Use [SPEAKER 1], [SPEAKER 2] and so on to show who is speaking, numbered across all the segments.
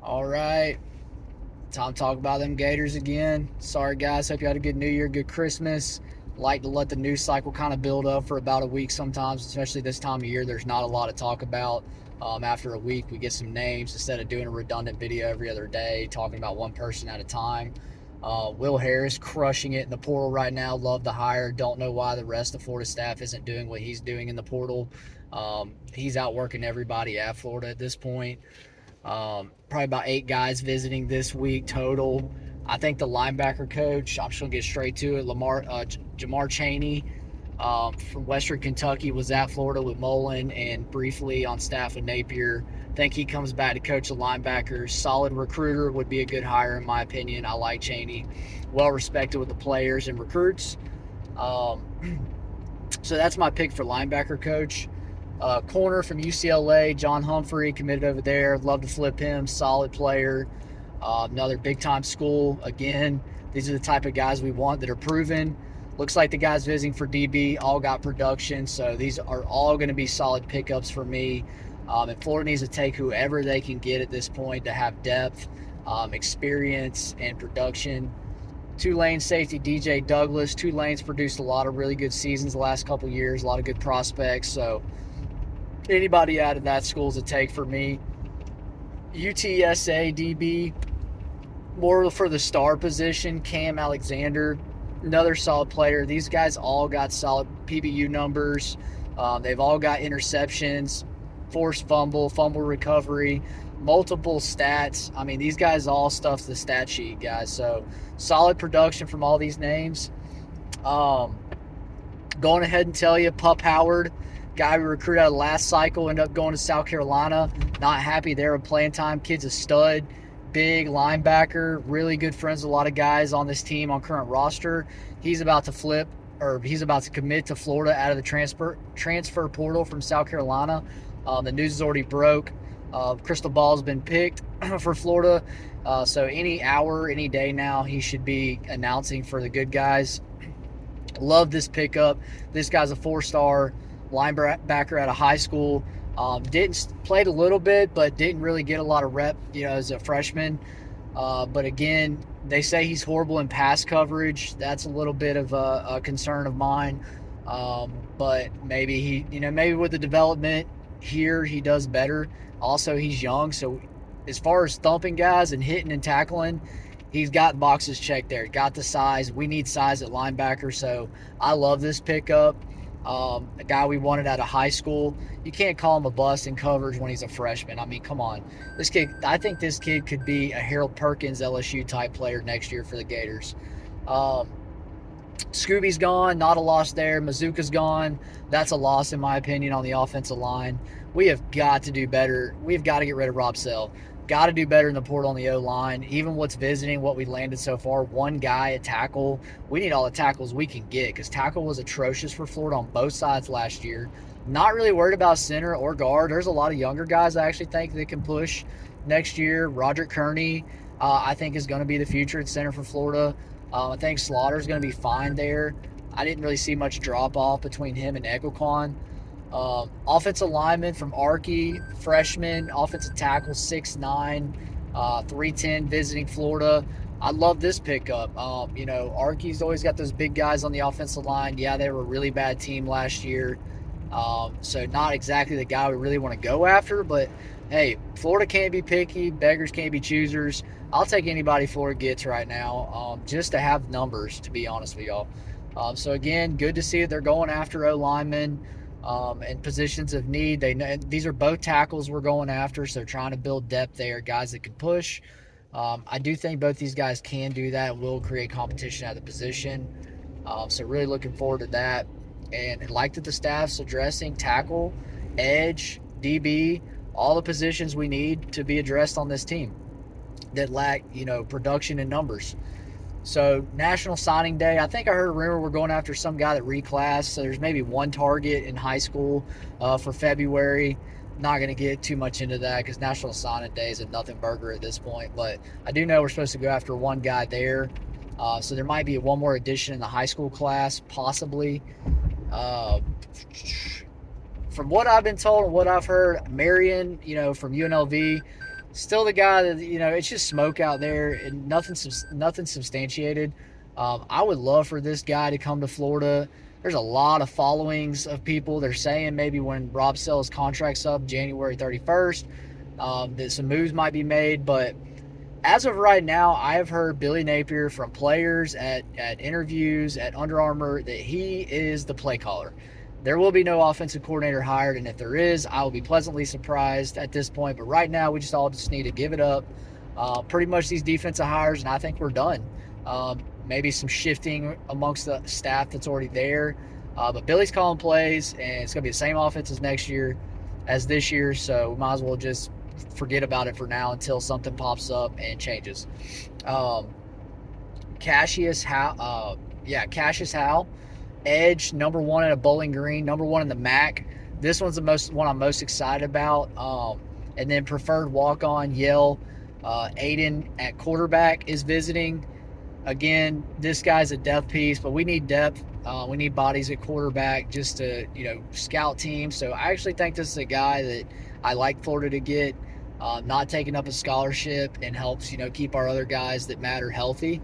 [SPEAKER 1] All right. Time to talk about them Gators again. Sorry, guys. Hope you had a good New Year, good Christmas. Like to let the news cycle kind of build up for about a week sometimes, especially this time of year. There's not a lot to talk about. After a week, we get some names instead of doing a redundant video every other day, talking about one person at a time. Will Harris crushing it in the portal right now. Love the hire. Don't know why the rest of Florida staff isn't doing what he's doing in the portal. He's outworking everybody at Florida at this point. Probably about 8 guys visiting this week total. I think the linebacker coach, I'm just going to get straight to it, Jamar Chaney from Western Kentucky was at Florida with Mullen and briefly on staff with Napier. I think he comes back to coach the linebackers. Solid recruiter, would be a good hire in my opinion. I like Chaney. Well respected with the players and recruits. Um, so that's my pick for linebacker coach. Corner from UCLA, John Humphrey, committed over there. Love to flip him. Solid player. Another big time school. Again, these are the type of guys we want that are proven. Looks like the guys visiting for DB all got production, so these are all going to be solid pickups for me. And Florida needs to take whoever they can get at this point to have depth, experience, and production. Tulane safety DJ Douglas. Tulane's produced a lot of really good seasons the last couple years, a lot of good prospects. So anybody out of that school is a take for me. UTSA DB, more for the star position. Cam Alexander, another solid player. These guys all got solid PBU numbers. They've all got interceptions, forced fumble recovery, multiple stats. I mean, these guys all stuff the stat sheet, guys. So solid production from all these names. Going ahead and tell you, Pup Howard, guy we recruited out of the last cycle, ended up going to South Carolina. Not happy there with playing time. Kid's a stud, big linebacker, really good friends with a lot of guys on this team on current roster. He's about to commit to Florida out of the transfer portal from South Carolina. The news is already broke. Crystal ball's been picked for Florida. So any hour, any day now, he should be announcing for the good guys. Love this pickup. This guy's a 4-star linebacker out of high school. Played a little bit, but didn't really get a lot of rep, as a freshman. But again, they say he's horrible in pass coverage. That's a little bit of a concern of mine. But maybe maybe with the development here, he does better. Also, he's young, so as far as thumping guys and hitting and tackling, he's got boxes checked there. Got the size. We need size at linebacker, so I love this pickup. A guy we wanted out of high school. You can't call him a bust in coverage when he's a freshman. I mean, come on. I think this kid could be a Harold Perkins LSU type player next year for the Gators. Scooby's gone, not a loss there. Mazuka's gone. That's a loss in my opinion on the offensive line. We have got to do better. We've got to get rid of Rob Sell. Got to do better in the portal on the O-line. Even what's visiting, what we landed so far, one guy at tackle. We need all the tackles we can get because tackle was atrocious for Florida on both sides last year. Not really worried about center or guard. There's a lot of younger guys I actually think that can push next year. Roderick Kearney, I think, is going to be the future at center for Florida. I think Slaughter's going to be fine there. I didn't really see much drop-off between him and Eguaquan. Offensive lineman from Archie, freshman, offensive tackle, 6'9", 310, visiting Florida. I love this pickup. Archie's always got those big guys on the offensive line. Yeah, they were a really bad team last year. So not exactly the guy we really want to go after, but hey, Florida can't be picky. Beggars can't be choosers. I'll take anybody Florida gets right now, just to have numbers, to be honest with y'all. So again, good to see that they're going after O-linemen. And positions of need. These are both tackles we're going after, so trying to build depth there, guys that can push. I do think both these guys can do that, will create competition at the position. So really looking forward to that. And like that the staff's addressing tackle, edge, DB, all the positions we need to be addressed on this team that lack, production and numbers. So National Signing Day, I think I heard a rumor we're going after some guy that reclassed. So there's maybe one target in high school for February. Not going to get too much into that because National Signing Day is a nothing burger at this point. But I do know we're supposed to go after one guy there. So there might be one more addition in the high school class, possibly. From what I've been told and what I've heard, Marion, from UNLV, still the guy that, it's just smoke out there and nothing substantiated. I would love for this guy to come to Florida. There's a lot of followings of people. They're saying maybe when Rob Sell's contract's up January 31st, that some moves might be made. But as of right now, I have heard Billy Napier from players at interviews at Under Armour that he is the play caller. There will be no offensive coordinator hired, and if there is, I will be pleasantly surprised at this point. But right now, we just need to give it up. Pretty much these defensive hires, and I think we're done. Maybe some shifting amongst the staff that's already there. But Billy's calling plays, and it's going to be the same offense as this year, so we might as well just forget about it for now until something pops up and changes. Cassius Howell, edge, number one at a Bowling Green, number one in the MAC. This one's the one I'm most excited about. And then preferred walk-on Yale, Aiden at quarterback is visiting. Again, this guy's a depth piece, but we need depth. We need bodies at quarterback just to, scout teams. So I actually think this is a guy that I like Florida to get, not taking up a scholarship, and helps, keep our other guys that matter healthy.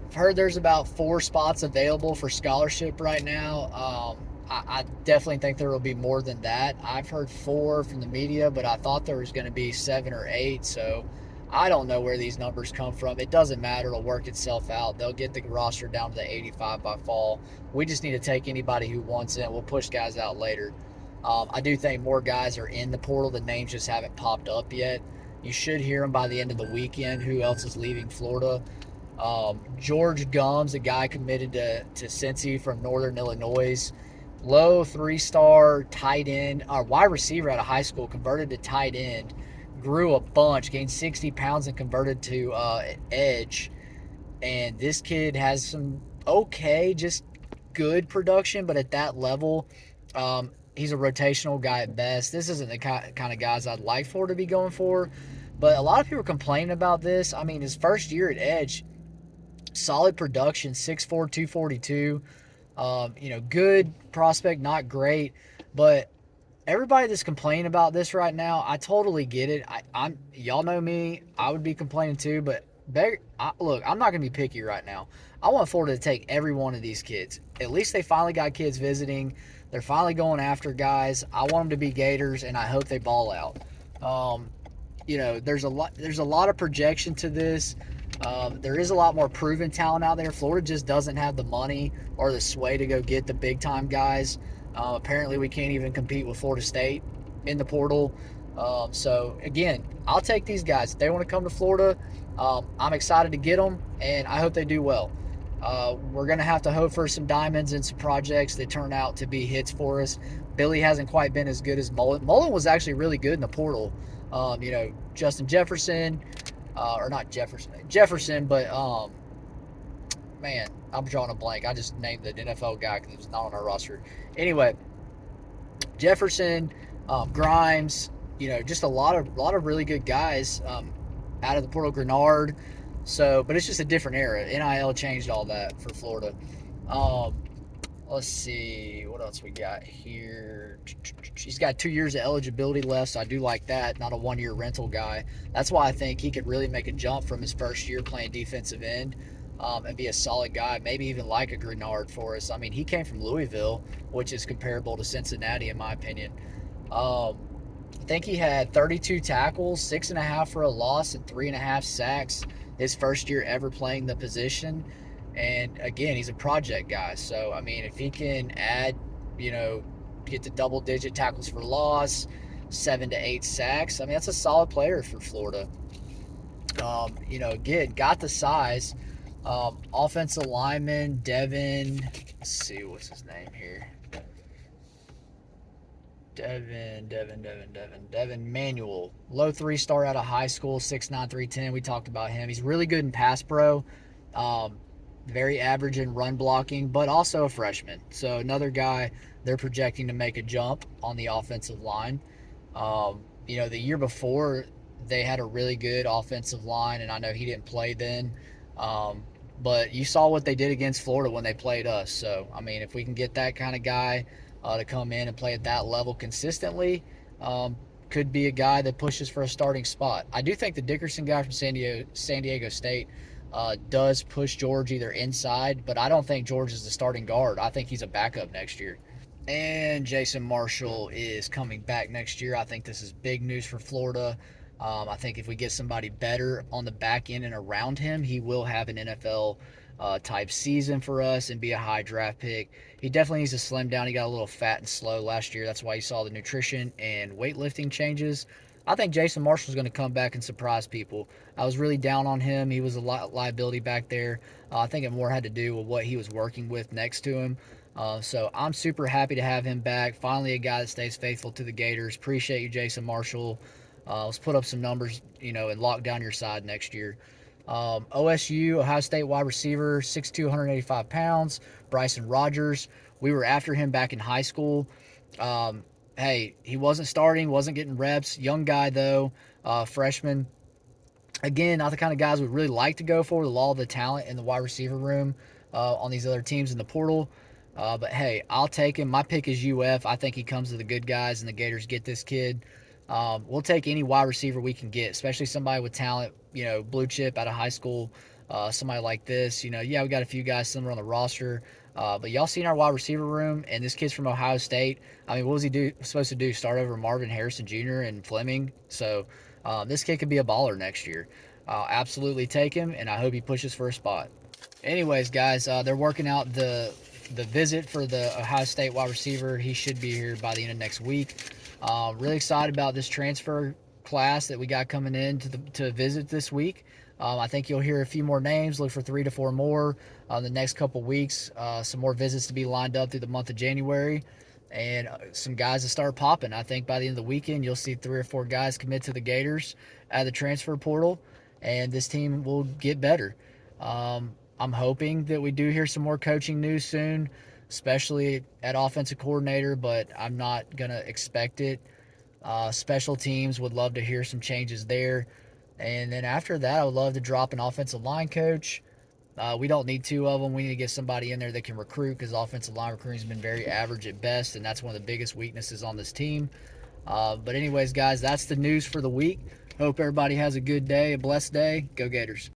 [SPEAKER 1] I've heard there's about 4 spots available for scholarship right now. I definitely think there will be more than that. I've heard 4 from the media, but I thought there was going to be 7 or 8. So I don't know where these numbers come from. It doesn't matter. It'll work itself out. They'll get the roster down to the 85 by fall. We just need to take anybody who wants it. We'll push guys out later. I do think more guys are in the portal. The names just haven't popped up yet. You should hear them by the end of the weekend, who else is leaving Florida. George Gums, a guy committed to Cincy from Northern Illinois. Low 3-star tight end, wide receiver out of high school, converted to tight end. Grew a bunch, gained 60 pounds and converted to edge. And this kid has some just good production, but at that level, he's a rotational guy at best. This isn't the kind of guys I'd like for to be going for. But a lot of people are complaining about this. I mean, his first year at edge, solid production, 6'4", 242. Good prospect, not great. But everybody that's complaining about this right now, I totally get it. Y'all know me. I would be complaining too. But look, I'm not going to be picky right now. I want Florida to take every one of these kids. At least they finally got kids visiting. They're finally going after guys. I want them to be Gators, and I hope they ball out. There's a lot of projection to this. There is a lot more proven talent out there. Florida just doesn't have the money or the sway to go get the big-time guys. Apparently, we can't even compete with Florida State in the portal. So, again, I'll take these guys. If they want to come to Florida, I'm excited to get them, and I hope they do well. We're going to have to hope for some diamonds and some projects that turn out to be hits for us. Billy hasn't quite been as good as Mullen. Mullen was actually really good in the portal. Justin Jefferson, or not Jefferson, but man, I'm drawing a blank. I just named the NFL guy because he was not on our roster. Anyway, Jefferson, Grimes, just a lot of really good guys out of the portal. Grenard. So, but it's just a different era. NIL changed all that for Florida. Let's see what else we got here. He's got 2 years of eligibility left, so I do like that. Not a 1-year rental guy. That's why I think he could really make a jump from his first year playing defensive end, and be a solid guy. Maybe even like a Grenard for us. I mean, he came from Louisville, which is comparable to Cincinnati in my opinion. I think he had 32 tackles, 6.5 for a loss, and 3.5 sacks his first year ever playing the position. And again, he's a project guy. So, I mean, if he can add, get to double-digit tackles for loss, 7 to 8 sacks, I mean, that's a solid player for Florida. Again, got the size. Offensive lineman, Devin, let's see, what's his name here? Devin Manuel. Low 3-star out of high school, 6'9", 310. We talked about him. He's really good in pass pro. Very average in run blocking, but also a freshman. So another guy they're projecting to make a jump on the offensive line. The year before, they had a really good offensive line, and I know he didn't play then. But you saw what they did against Florida when they played us. So, I mean, if we can get that kind of guy to come in and play at that level consistently, could be a guy that pushes for a starting spot. I do think the Dickerson guy from San Diego State does push George either inside, but I don't think George is the starting guard. I think he's a backup next year. And Jason Marshall is coming back next year. I think this is big news for Florida. I think if we get somebody better on the back end and around him, he will have an NFL type season for us and be a high draft pick. He definitely needs to slim down. He got a little fat and slow last year. That's why you saw the nutrition and weightlifting changes. I think Jason Marshall's going to come back and surprise people. I was really down on him. He was a liability back there. I think it more had to do with what he was working with next to him. So I'm super happy to have him back. Finally, a guy that stays faithful to the Gators. Appreciate you, Jason Marshall. Let's put up some numbers, and lock down your side next year. OSU, Ohio State wide receiver, 6'2", 185 pounds, Bryson Rogers. We were after him back in high school. Hey, he wasn't starting, wasn't getting reps. Young guy, though, freshman. Again, not the kind of guys we'd really like to go for, the law of the talent in the wide receiver room on these other teams in the portal. But hey, I'll take him. My pick is UF. I think he comes to the good guys, and the Gators get this kid. We'll take any wide receiver we can get, especially somebody with talent, blue chip out of high school, somebody like this. Yeah, we got a few guys similar on the roster, but y'all seen our wide receiver room, and this kid's from Ohio State. I mean, what was he supposed to do? Start over Marvin Harrison Jr. and Fleming? So this kid could be a baller next year. I'll absolutely take him, and I hope he pushes for a spot. Anyways, guys, they're working out the visit for the Ohio State wide receiver. He should be here by the end of next week. Really excited about this transfer class that we got coming in to visit this week. I think you'll hear a few more names. Look for 3 to 4 more in the next couple weeks. Some more visits to be lined up through the month of January, and some guys to start popping. I think by the end of the weekend, you'll see 3 or 4 guys commit to the Gators out of the transfer portal, and this team will get better. I'm hoping that we do hear some more coaching news soon, especially at offensive coordinator, but I'm not going to expect it. Special teams, would love to hear some changes there. And then after that, I would love to drop an offensive line coach. We don't need 2 of them. We need to get somebody in there that can recruit, because offensive line recruiting has been very average at best, and that's one of the biggest weaknesses on this team. But anyways, guys, that's the news for the week. Hope everybody has a good day, a blessed day. Go Gators.